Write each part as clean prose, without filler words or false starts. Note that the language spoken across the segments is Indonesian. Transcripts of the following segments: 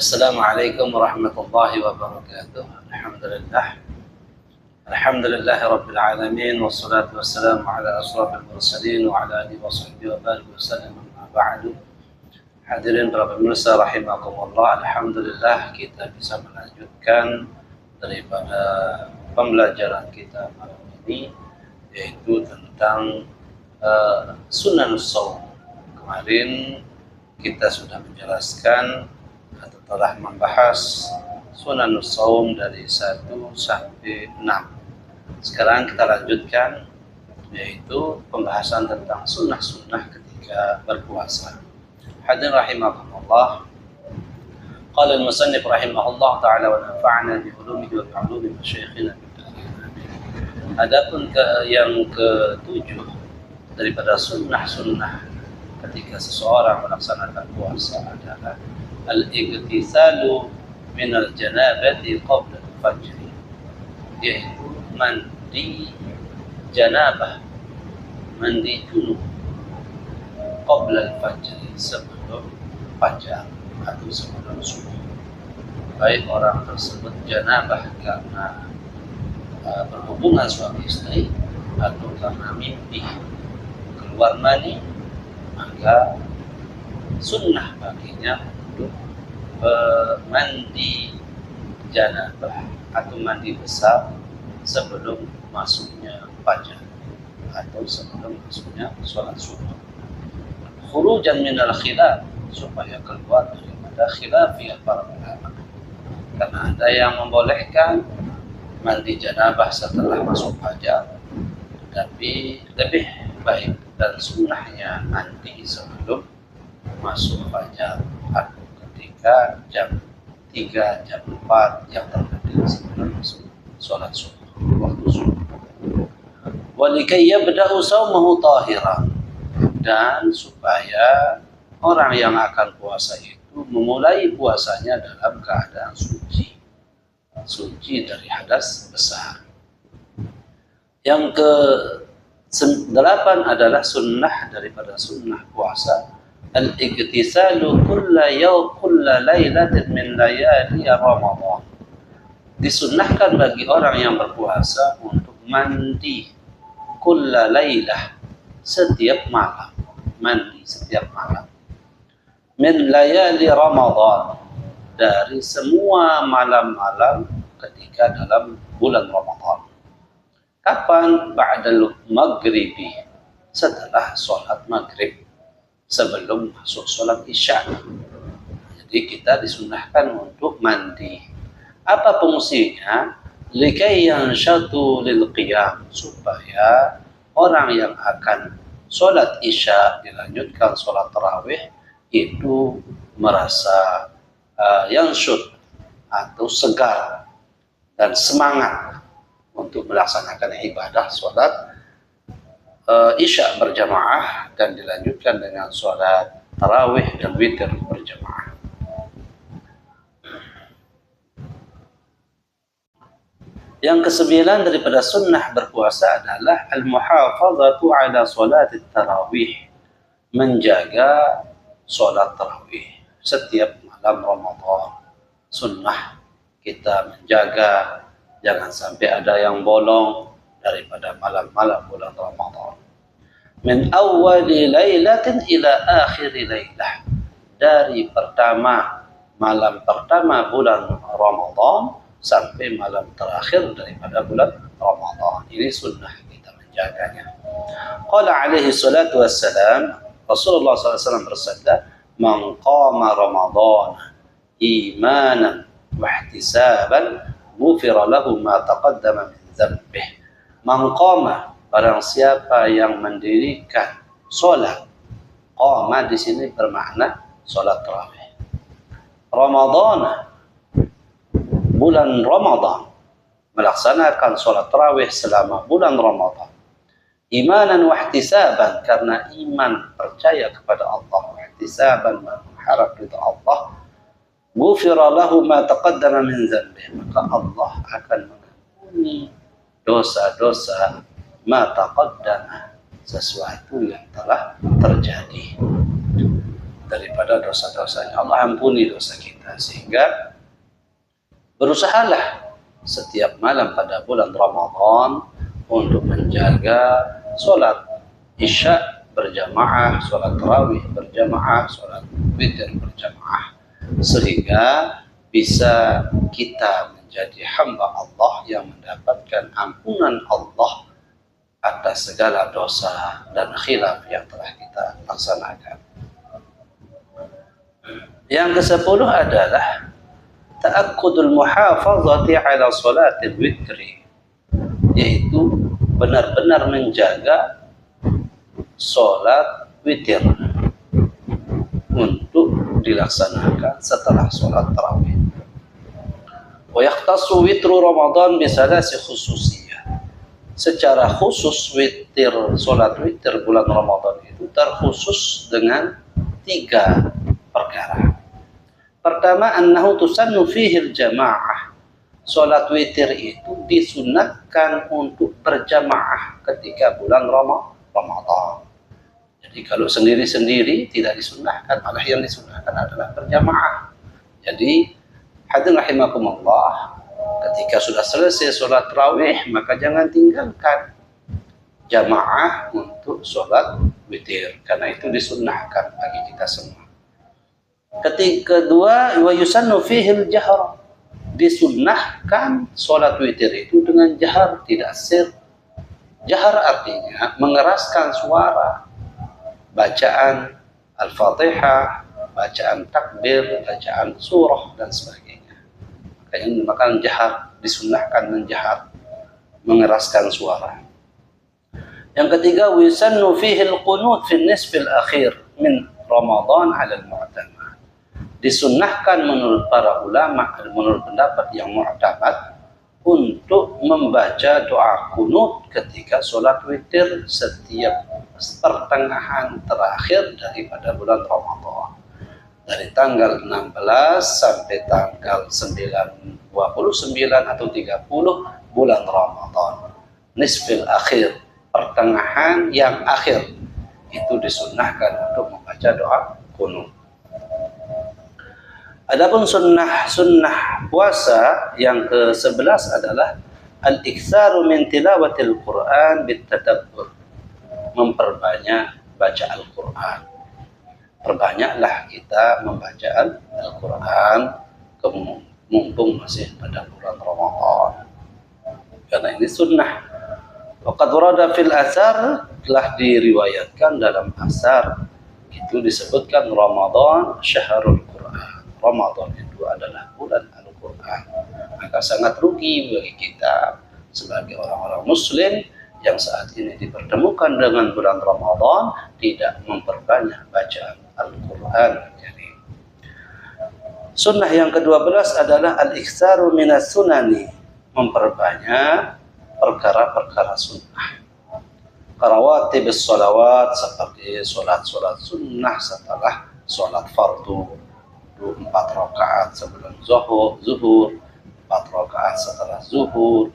Assalamualaikum warahmatullahi wabarakatuh. Alhamdulillah rabbil alamin wassalatu wassalamu ala asrafil mursalin wa ala alihi wa sahbihi wa barik wa sallam amma ba'du. Hadirin para pemirsa rahimakumullah, alhamdulillah kita bisa melanjutkan daripada pembelajaran kita malam ini, yaitu tentang sunan shaum. Kemarin kita sudah menjelaskan atau telah membahas sunan shaum dari 1 sampai 6. Sekarang kita lanjutkan, yaitu pembahasan tentang sunnah-sunnah ketika berpuasa. Hadirin rahimakumullah, qala al-musannif rahimahullah ta'ala wa nafa'ana bi ulumihi wa bi ulumi masyayikhina. Adapun yang ke-7 daripada sunnah-sunnah ketika seseorang melaksanakan puasa adalah al-ightisalu min al-janabati qabla al-fajr, yaitu mandi janabah, mandi junub qabla al-fajr, sebelum fajar atau sebelum subuh. Baik orang tersebut janabah karena berhubungan suami istri atau karena mimpi keluar mani, maka sunnah baginya untuk mandi janabah atau mandi besar sebelum masuknya fajar atau sebelum masuknya sholat subuh. Khurujan minal khilaf, supaya keluar daripada khilafiyah para ulama. Karena ada yang membolehkan mandi janabah setelah masuk fajar, tapi lebih baik dan sunnahnya mandi sebelum masuk fajar atau ketika jam 3, jam 4 yang terjadi sebelum masuk sholat subuh, waktu subuh. Walikai yabda'u shaumahu tahiran, dan supaya orang yang akan puasa itu memulai puasanya dalam keadaan suci dari hadas besar. Yang ke-8 adalah sunnah daripada sunnah puasa al-ightisalu kulla lailatin min layali Ramadan. Disunnahkan bagi orang yang berpuasa untuk mandi kulla lailah, setiap malam, mandi setiap malam, min layali Ramadan, dari semua malam-malam ketika dalam bulan Ramadan. Kapan? Ba'dal maghribi, setelah sholat maghrib, sebelum masuk sholat isya. Jadi kita disunnahkan untuk mandi. Apa fungsinya? Likai yanshatu lil qiyam, supaya orang yang akan sholat isya dilanjutkan sholat tarawih itu merasa yanshut atau segar dan semangat untuk melaksanakan ibadah sholat isya berjamaah dan dilanjutkan dengan sholat tarawih dan witir berjamaah. Yang ke-9 daripada sunnah berpuasa adalah al-muhafazatu ala sholat tarawih, menjaga sholat tarawih setiap malam Ramadan. Sunnah kita menjaga jangan sampai ada yang bolong daripada malam-malam bulan Ramadan. Min awwali lailatin ila akhiri lailah, dari malam pertama bulan Ramadan sampai malam terakhir daripada bulan Ramadan. Ini sunnah kita menjaganya. Qala alaihi salatu wassalam, Rasulullah SAW bersabda, man qama Ramadan imanan wa ihtisaban ghufira lahu ma taqaddama min dzambih. Man qama, barang siapa yang mendirikan solat. Qama di sini bermakna solat tarawih. Ramadan, bulan Ramadan, melaksanakan solat tarawih selama bulan Ramadan. Imanan wa ihtisaban, karena iman percaya kepada Allah, wa ihtisaban mengharap ridha Allah. Ghufira lahu ma taqaddama min dzambih, maka Allah akan mengampuni dosa-dosa ma taqaddama, sesuatu yang telah terjadi. daripada dosa-dosanya. Allah ampuni dosa kita, sehingga berusahalah setiap malam pada bulan Ramadan untuk menjaga sholat isya berjamaah, sholat tarawih berjamaah, sholat witir berjamaah, sehingga bisa kita menjadi hamba Allah yang mendapatkan ampunan Allah atas segala dosa dan khilaf yang telah kita laksanakan. Yang ke-10 adalah ta'akkudul muhafazati ala salatil witri, yaitu benar-benar menjaga sholat witir untuk dilaksanakan setelah sholat tarawih. Wa yahtassu witru Ramadan bisalasi khususiyah. Secara khusus witir, sholat witir bulan Ramadan itu terkhusus dengan 3 perkara. Pertama, annahu tusannu fihi al-jamaah. Sholat witir itu disunatkan untuk berjamaah ketika bulan Ramadan. Jadi kalau sendiri-sendiri tidak disunahkan, malah yang disunahkan adalah berjamaah. Jadi hadirin rahimakumullah, ketika sudah selesai sholat tarawih, maka jangan tinggalkan jamaah untuk sholat witir, karena itu disunahkan bagi kita semua. Kedua, wa yusannu fihi al-jahr. Disunnahkan sholat witir itu dengan jahar, tidak sir. Jahar artinya mengeraskan suara, bacaan Al-Fatihah, bacaan takbir, bacaan surah dan sebagainya. Makanya dinamakan jahar, disunnahkan menjahar, mengeraskan suara. Yang ketiga, wa yusannu fihi al-qunut fi an-nisfil akhir min Ramadan 'ala al-mu'tamad. Disunnahkan menurut para ulama, menurut pendapat yang mu'tamad, untuk membaca doa kunut ketika sholat witir setiap pertengahan terakhir daripada bulan Ramadan, dari tanggal 16 sampai tanggal 29 atau 30 bulan Ramadan. Nisfil akhir, pertengahan yang akhir, itu disunnahkan untuk membaca doa kunut. Adapun sunnah puasa yang ke-11 adalah al-iktsaru min tilawatil Qur'an bitadabbur. Memperbanyak baca Al-Qur'an. Perbanyaklah kita membaca Al-Qur'an mumpung masih pada bulan Ramadan. Karena ini sunnah. Waqad warada fil asar, telah diriwayatkan dalam asar, itu disebutkan Ramadan syahrul Qur'an. Ramadan itu adalah bulan Al-Quran. Maka sangat rugi bagi kita sebagai orang-orang muslim yang saat ini dipertemukan dengan bulan Ramadan tidak memperbanyak bacaan Al-Quran. Jadi sunnah yang ke-12 adalah al-iktsaru minas sunani, memperbanyak perkara-perkara sunnah. Karawatibus sholawat, seperti sholat-sholat sunnah setelah sholat fardu, 4 rakaat sebelum zuhur, 4 rakaat setelah zuhur,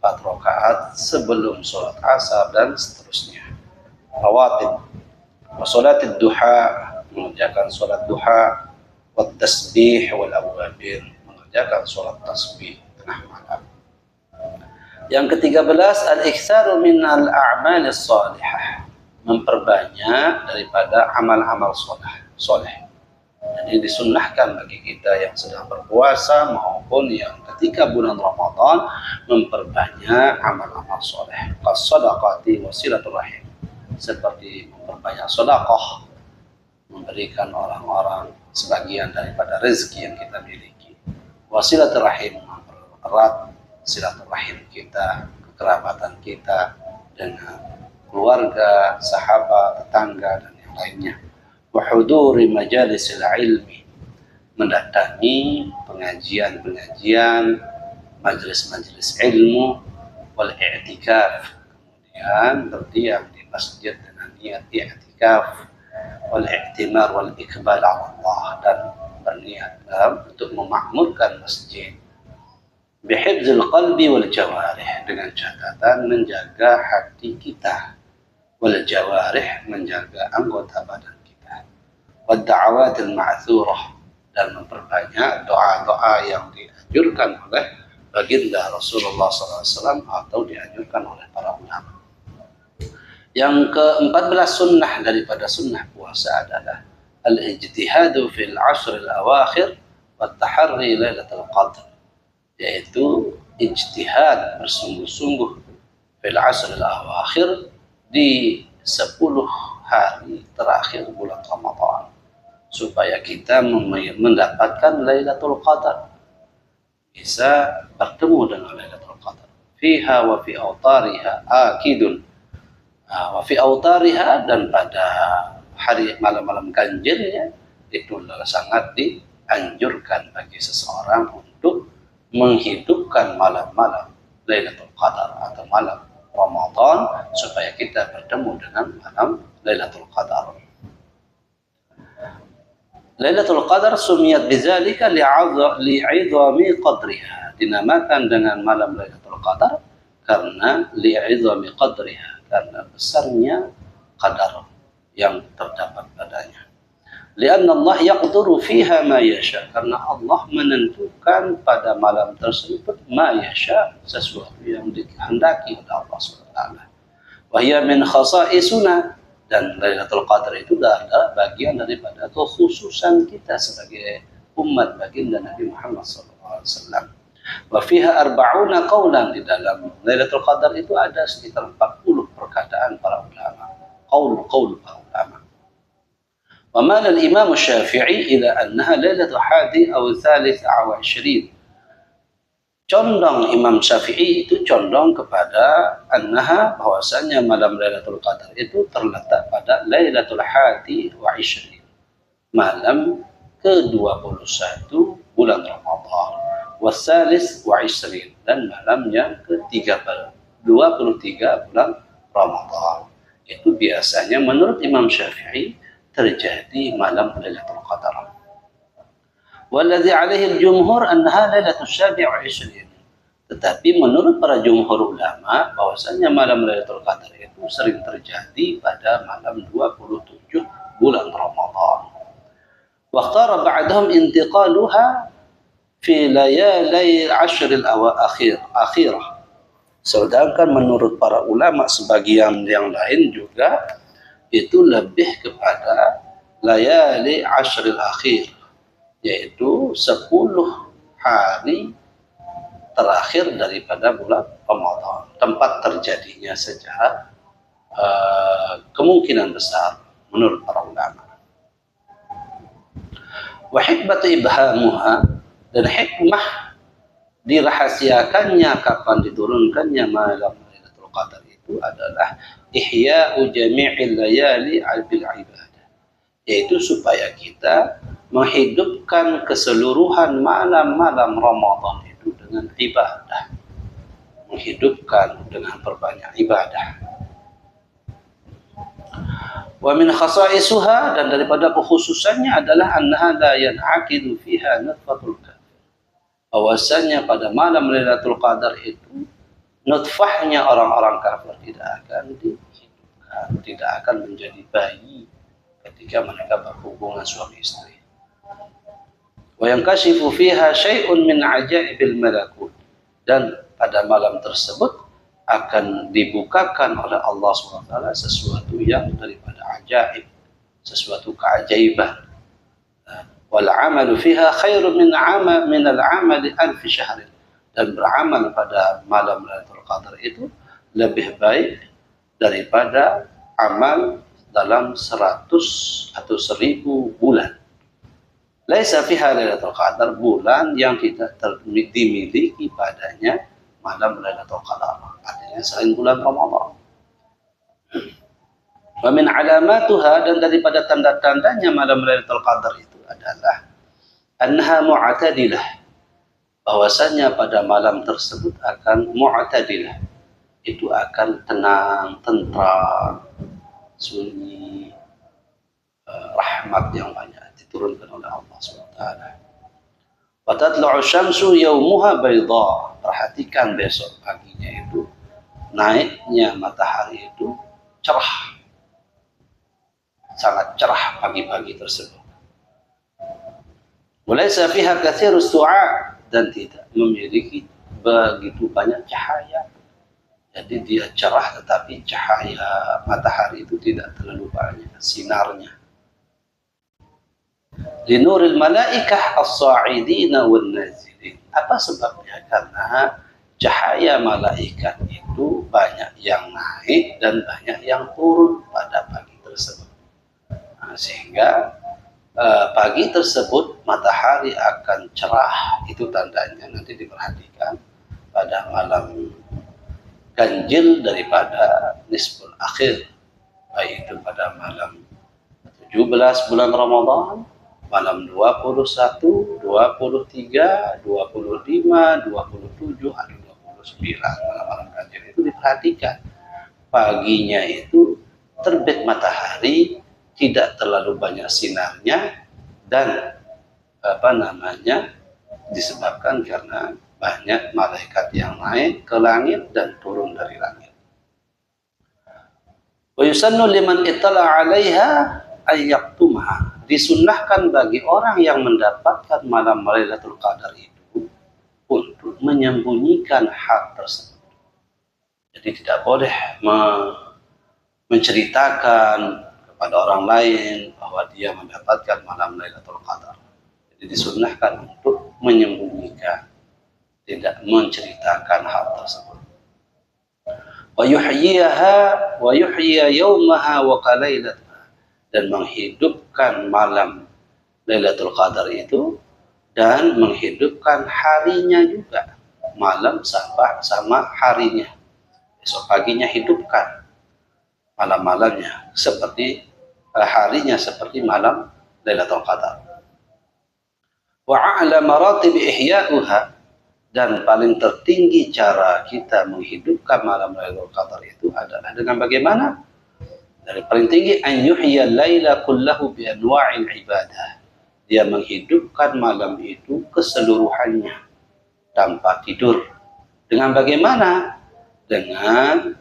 4 rakaat sebelum sholat asar, dan seterusnya. Rawatib. Wa sholatid duha, mengerjakan sholat duha. Wa tasbih wal awabin, mengerjakan sholat tasbih tengah malam. Yang ke-13, al-iktsaru min al-a'malis salihah, memperbanyak daripada amal-amal soleh. Jadi disunnahkan bagi kita yang sedang berpuasa maupun yang ketika bulan Ramadan memperbanyak amal-amal soleh. Qas-shadaqati wa silaturahim, seperti memperbanyak sedekah, memberikan orang-orang sebagian daripada rezeki yang kita miliki. Wa silaturahim, mempererat silaturahim kita, kekerabatan kita dengan keluarga, sahabat, tetangga, dan yang lainnya. Wa huduri majalisil ilmi, mendatangi pengajian-pengajian, majelis-majelis ilmu. Wal i'tikaf, kemudian berdiam di masjid dengan niat i'tikaf. Wal i'timar wal iqbal ala Allah, dan berniat untuk memakmurkan masjid. Bihifzil qalbi wal jawarih, dengan catatan menjaga hati kita. Wal jawarih, menjaga anggota badan. da'awatil ma'thurah, dan memperbanyak doa-doa yang dianjurkan oleh baginda Rasulullah SAW atau dianjurkan oleh para ulama. Yang ke-14 sunnah daripada sunnah puasa adalah al-ijtihadu fil ashril awakhir wa taharri lailatul qadr, yaitu ijtihad bersungguh-sungguh fil ashril awakhir, di 10 hari terakhir bulan Ramadan, supaya kita mendapatkan Lailatul Qadar, bisa bertemu dengan Lailatul Qadar. Fiha wa fi autariha akidun, wa fi autariha, dan pada hari malam-malam ganjilnya itu sangat dianjurkan bagi seseorang untuk menghidupkan malam-malam Lailatul Qadar atau malam Ramadan, supaya kita bertemu dengan malam Lailatul Qadar. Lailatul Qadar sumiyat bidzalika li'idhami qadriha, dinamakan dengan malam Lailatul Qadar karena li'idhami qadriha, karena besarnya qadar yang terdapat padanya. Lianna Allah yaqduru fiha ma yasha, karena Allah menentukan pada malam tersebut ma yasha, sesuatu yang dikehendaki oleh Allah SWT. Wa hiya min khasa'isuna, dan Lailatul Qadar itu adalah bagian daripada kekhususan kita sebagai umat baginda Nabi Muhammad SAW. Wa fiha arba'una qawlan, di dalam Lailatul Qadar itu ada sekitar 40 perkataan para ulama, qaul para ulama. Wa mala al-Imam Syafi'i ila annaha lailatul hadi aw tsalits aw 20. Condong Imam Syafi'i itu condong kepada annaha, bahwasanya malam Lailatul Qadar itu terletak pada Lailatul Hadi wa 20, malam ke-21 bulan Ramadan, wasalis wa 20, dan malam yang ke-23 bulan Ramadan. Itu biasanya menurut Imam Syafi'i terjadi malam Lailatul Qadar. Walladzi alaihi al-jumhur annaha lailatul syabi' wa 20. Tetapi menurut para jumhur ulama, bahwasanya malam Lailatul Qadar itu sering terjadi pada malam 27 bulan Ramadan. Waqtara ba'dahum intiqaluha fi layali al-ashr al-akhirah. Sedangkan menurut para ulama sebagian yang lain juga itu lebih kepada layali ashril akhir, yaitu 10 hari terakhir daripada bulan Ramadan, tempat terjadinya secara kemungkinan besar menurut para ulama. Wa hikmatu ibhamuha, dan hikmah dirahasiakannya kapan diturunkannya malam Lailatul Qadar itu adalah ihya'u jami'il layali bil ibadah, yaitu supaya kita menghidupkan keseluruhan malam-malam Ramadan itu dengan ibadah, menghidupkan dengan berbanyak ibadah. Wa min khasa'isuha, dan daripada kekhususannya adalah annaha la yan'aqidu fiha nutfatul kafir, bahwasanya pada malam Lailatul Qadar itu nutfahnya orang-orang kafir tidak akan dihidupkan, tidak akan menjadi bayi ketika mereka berhubungan suami istri. Wa yankashifu fiha syai'un min ajaibil malakut, dan pada malam tersebut akan dibukakan oleh Allah SWT sesuatu yang daripada ajaib, sesuatu keajaiban. Wal amalu fiha khairun min al-amali alfi syahrin, dan beramal pada malam Lailatul Qadar itu lebih baik daripada amal dalam 100 atau 1000 bulan. Laisa fiha Lailatul Qadar, bulan yang tidak dimiliki padanya malam Lailatul Qadar, artinya selain bulan Ramadan. Wa min alamatuha, dan daripada tanda-tandanya malam Lailatul Qadar itu adalah annaha mu'tadilah, bahwasanya pada malam tersebut akan mu'tadilah, itu akan tenang, tentram, sunyi, rahmat yang banyak diturunkan oleh Allah SWT. Wa tatlu'u syamsu yawmuha bayda, perhatikan besok paginya itu naiknya matahari itu cerah, sangat cerah pagi-pagi tersebut. Walaysa fiha katsirus su'a, dan tidak memiliki begitu banyak cahaya. Jadi dia cerah, tetapi cahaya matahari itu tidak terlalu banyak sinarnya. Linuril malaikah as-sa'idina wan nazilin. Apa sebabnya? Karena cahaya malaikat itu banyak yang naik dan banyak yang turun pada pagi tersebut. Nah, sehingga pagi tersebut matahari akan cerah. Itu tandanya, nanti diperhatikan pada malam ganjil daripada nisful akhir, baik itu pada malam 17 bulan Ramadan, malam 21, 23, 25, 27, atau 29 malam-malam ganjil itu diperhatikan. Paginya itu terbit matahari, tidak terlalu banyak sinarnya, dan disebabkan karena banyak malaikat yang naik ke langit dan turun dari langit. Wa yusannu liman ittala 'alaiha ayyaktumha. Disunnahkan bagi orang yang mendapatkan malam Lailatul Qadar itu untuk menyembunyikan hal tersebut. Jadi tidak boleh menceritakan kepada orang lain bahwa dia mendapatkan malam Lailatul Qadar. Jadi disunnahkan untuk menyembunyikan, tidak menceritakan hal tersebut. Wa yuhyiha wa yuhyiya yaumaha wa qalailataha, dan menghidupkan malam Lailatul Qadar itu dan menghidupkan harinya juga, malam sama harinya. Besok paginya hidupkan, malam-malamnya seperti harinya seperti malam Lailatul Qadar. Wa a'la maratib ihya'uha, dan paling tertinggi cara kita menghidupkan malam Lailatul Qadar itu adalah dengan bagaimana? Dari paling tinggi, an yuhya laila kullahu bi anwa'il ibadah. Dia menghidupkan malam itu keseluruhannya tanpa tidur. Dengan bagaimana? Dengan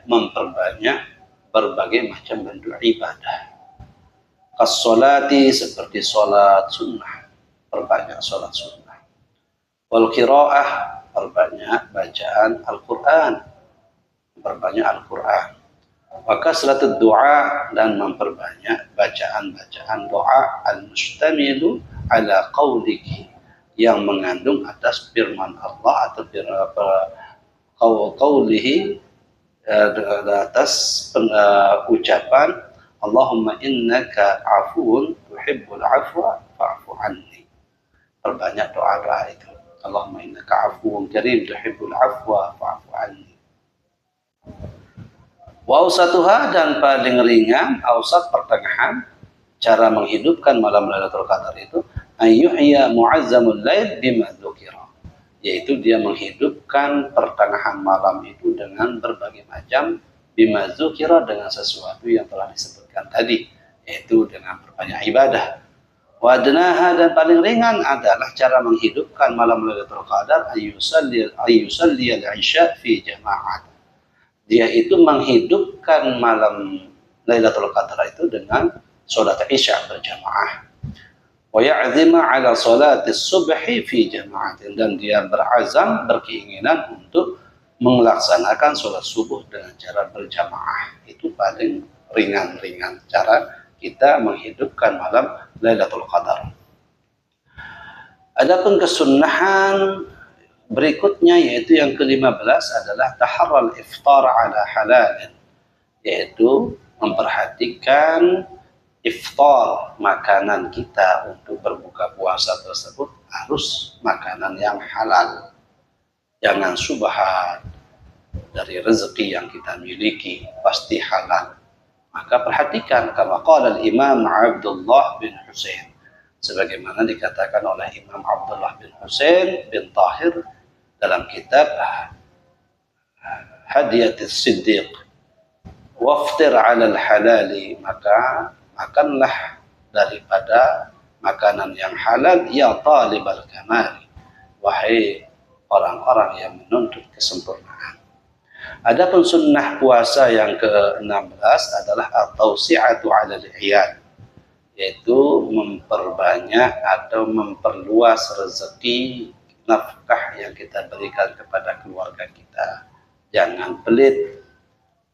memperbanyak berbagai macam bentuk ibadah. As-salati, seperti salat sunnah, perbanyak salat sunnah. Wal qiraah, perbanyak bacaan Al-Quran, memperbanyak Al-Quran. Wa kasratud du'a, dan memperbanyak bacaan-bacaan doa al-mustamilu ala qawlihi, yang mengandung atas firman Allah atau qawlihi, atas ucapan Allahumma innaka afuun tuhibbul afwa fa'fu anni. Perbanyak doa-doa itu. Allahumma innaka afuun karim tuhibbul afwa fa'fu anni. Wa awsatuha, dan paling ringan, awsat pertengahan, cara menghidupkan malam Lailatul Qadar itu ayyuhya mu'azzamul lail bima dzukira, yaitu dia menghidupkan pertengahan malam itu dengan berbagai macam bima dzukira, dengan sesuatu yang telah disebutkan tadi, yaitu dengan berbanyak ibadah. Wadnaha, dan paling ringan adalah cara menghidupkan malam Lailatul Qadar ayyusalli al-isya fi jama'at. Dia itu menghidupkan malam Lailatul Qadar itu dengan salat Isya berjamaah. Wa ya'zima 'ala salati subhi fi jama'at, dan dia berazam, berkeinginan untuk melaksanakan salat subuh dengan cara berjamaah. Itu paling ringan-ringan cara kita menghidupkan malam Lailatul Qadar. Adapun kesunnahan berikutnya, yaitu yang ke-15, adalah taharral iftar ala halal, yaitu memperhatikan iftar, makanan kita untuk berbuka puasa tersebut harus makanan yang halal, jangan subhat dari rezeki yang kita miliki, pasti halal. Maka perhatikan, kama qala al-Imam Abdullah bin Husain, sebagaimana dikatakan oleh Imam Abdullah bin Husain bin Tahir dalam kitab Hadiyatis Siddiq, waftir 'alal halali, maka makanlah daripada makanan yang halal, ya talibal kamal, wahai orang-orang yang menuntut kesempurnaan. Adapun sunnah puasa yang ke-16 adalah at-tausi'atu 'alal iyal, yaitu memperbanyak atau memperluas rezeki nafkah yang kita berikan kepada keluarga kita. Jangan pelit.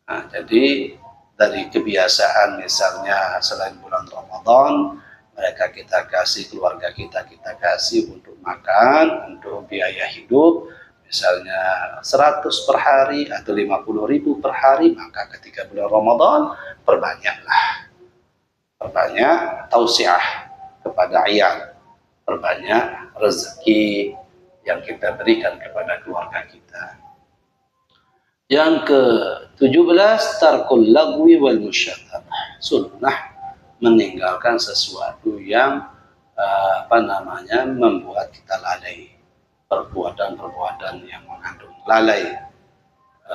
Nah, jadi dari kebiasaan misalnya selain bulan Ramadan, mereka kita kasih, keluarga kita kasih untuk makan, untuk biaya hidup, misalnya 100 per hari atau 50.000 per hari, maka ketika bulan Ramadan perbanyaklah. Perbanyak tausiah kepada ayat, perbanyak rezeki yang kita berikan kepada keluarga kita. Yang ke-17, tarkul lagwi wal musyatamah. Sunnah meninggalkan sesuatu yang membuat kita lalai, perbuatan-perbuatan yang mengandung lalai,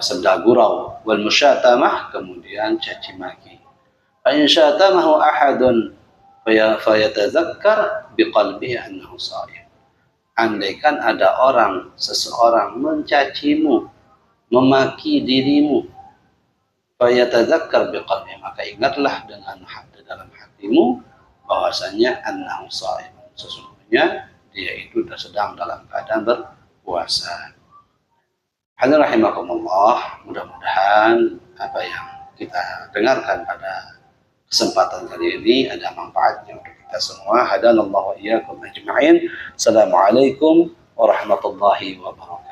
senda gurau, wal musyatamah, kemudian caci maki. Fa in syatamahu ahadun fayatazakkar biqalbihi annahu shaim. Andaikan ada seseorang mencacimu, memaki dirimu, fayatazakkar biqalbihi, maka ingatlah dengan dalam hatimu bahwasanya annahu shaim, sesungguhnya dia itu sedang dalam keadaan berpuasa. Hadirin rahimakumullah, mudah-mudahan apa yang kita dengarkan pada kesempatan kali ini ada manfaatnya untuk kita semua. Hadanallahu wa iyyakum ajma'in. Assalamualaikum warahmatullahi wabarakatuh.